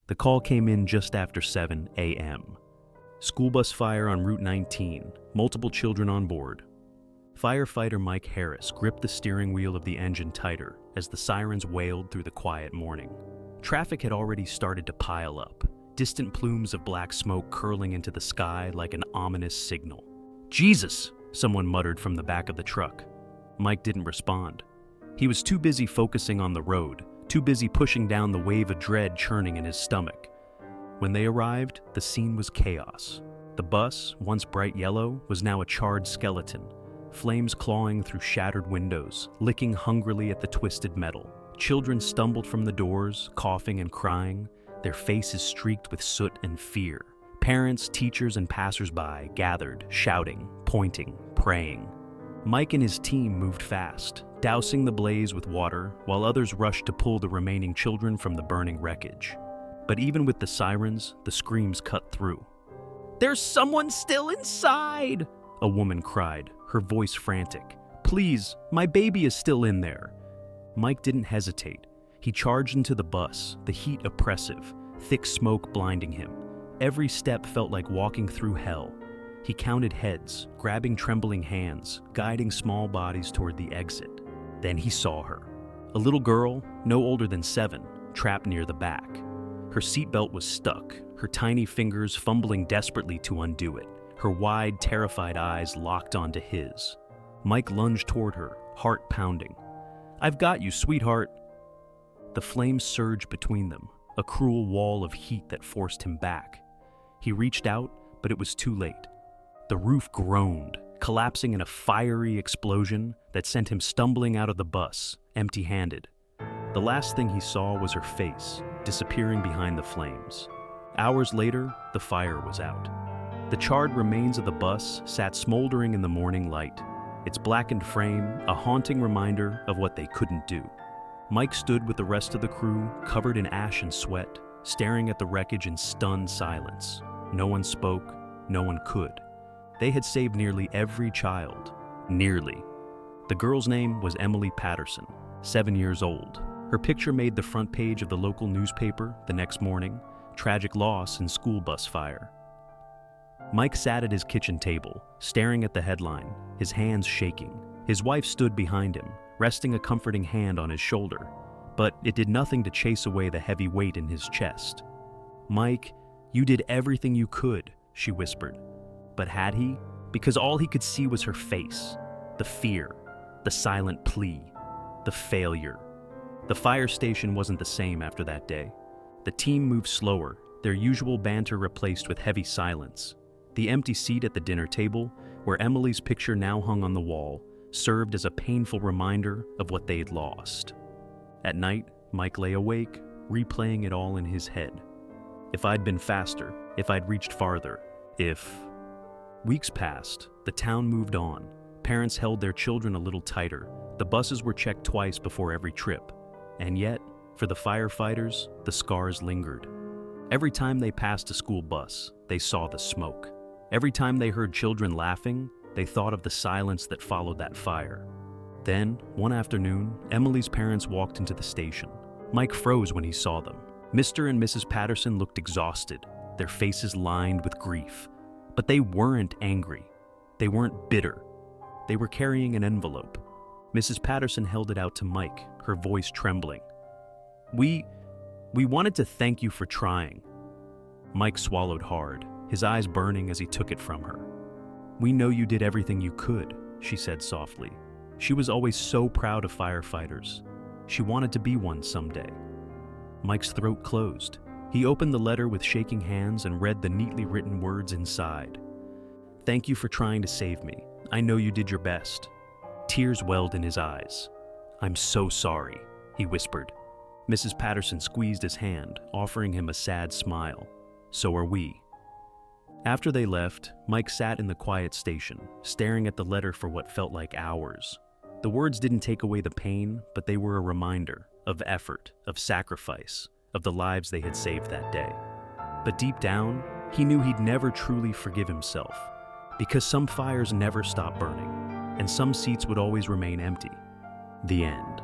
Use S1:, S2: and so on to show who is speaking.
S1: The call came in just after 7 a.m. School bus fire on Route 19, multiple children on board. Firefighter Mike Harris gripped the steering wheel of the engine tighter as the sirens wailed through the quiet morning. Traffic had already started to pile up, distant plumes of black smoke curling into the sky like an ominous signal. "Jesus!" someone muttered from the back of the truck. Mike didn't respond. He was too busy focusing on the road, too busy pushing down the wave of dread churning in his stomach. When they arrived, the scene was chaos. The bus, once bright yellow, was now a charred skeleton, flames clawing through shattered windows, licking hungrily at the twisted metal. Children stumbled from the doors, coughing and crying, their faces streaked with soot and fear. Parents, teachers, and passers-by gathered, shouting, pointing, praying. Mike and his team moved fast, dousing the blaze with water, while others rushed to pull the remaining children from the burning wreckage. But even with the sirens, the screams cut through. "There's someone still inside!" a woman cried, her voice frantic. "Please, my baby is still in there." Mike didn't hesitate. He charged into the bus, the heat oppressive, thick smoke blinding him. Every step felt like walking through hell. He counted heads, grabbing trembling hands, guiding small bodies toward the exit. Then he saw her. A little girl, no older than 7, trapped near the back. Her seatbelt was stuck, her tiny fingers fumbling desperately to undo it, her wide, terrified eyes locked onto his. Mike lunged toward her, heart pounding. "I've got you, sweetheart." The flames surged between them, a cruel wall of heat that forced him back. He reached out, but it was too late. The roof groaned, collapsing in a fiery explosion that sent him stumbling out of the bus, empty-handed. The last thing he saw was her face, disappearing behind the flames. Hours later, the fire was out. The charred remains of the bus sat smoldering in the morning light, its blackened frame a haunting reminder of what they couldn't do. Mike stood with the rest of the crew, covered in ash and sweat, staring at the wreckage in stunned silence. No one spoke, no one could. They had saved nearly every child. Nearly. The girl's name was Emily Patterson, 7 years old. Her picture made the front page of the local newspaper the next morning, tragic loss in school bus fire. Mike sat at his kitchen table, staring at the headline, his hands shaking. His wife stood behind him, resting a comforting hand on his shoulder, but it did nothing to chase away the heavy weight in his chest. "Mike, you did everything you could," she whispered. But had he? Because all he could see was her face, the fear, the silent plea, the failure. The fire station wasn't the same after that day. The team moved slower, their usual banter replaced with heavy silence. The empty seat at the dinner table, where Emily's picture now hung on the wall, served as a painful reminder of what they'd lost. At night, Mike lay awake, replaying it all in his head. If I'd been faster, if I'd reached farther, if... Weeks passed, the town moved on. Parents held their children a little tighter. The buses were checked twice before every trip. And yet, for the firefighters, the scars lingered. Every time they passed a school bus, they saw the smoke. Every time they heard children laughing, they thought of the silence that followed that fire. Then, one afternoon, Emily's parents walked into the station. Mike froze when he saw them. Mr. and Mrs. Patterson looked exhausted, their faces lined with grief. But they weren't angry. They weren't bitter. They were carrying an envelope. Mrs. Patterson held it out to Mike, her voice trembling. We wanted to thank you for trying." Mike swallowed hard, his eyes burning as he took it from her. "We know you did everything you could," she said softly. She was always so proud of firefighters. She wanted to be one someday. Mike's throat closed. He opened the letter with shaking hands and read the neatly written words inside. "Thank you for trying to save me. I know you did your best." Tears welled in his eyes. "I'm so sorry," he whispered. Mrs. Patterson squeezed his hand, offering him a sad smile. "So are we." After they left, Mike sat in the quiet station, staring at the letter for what felt like hours. The words didn't take away the pain, but they were a reminder of effort, of sacrifice, of the lives they had saved that day. But deep down, he knew he'd never truly forgive himself, because some fires never stop burning, and some seats would always remain empty. The end.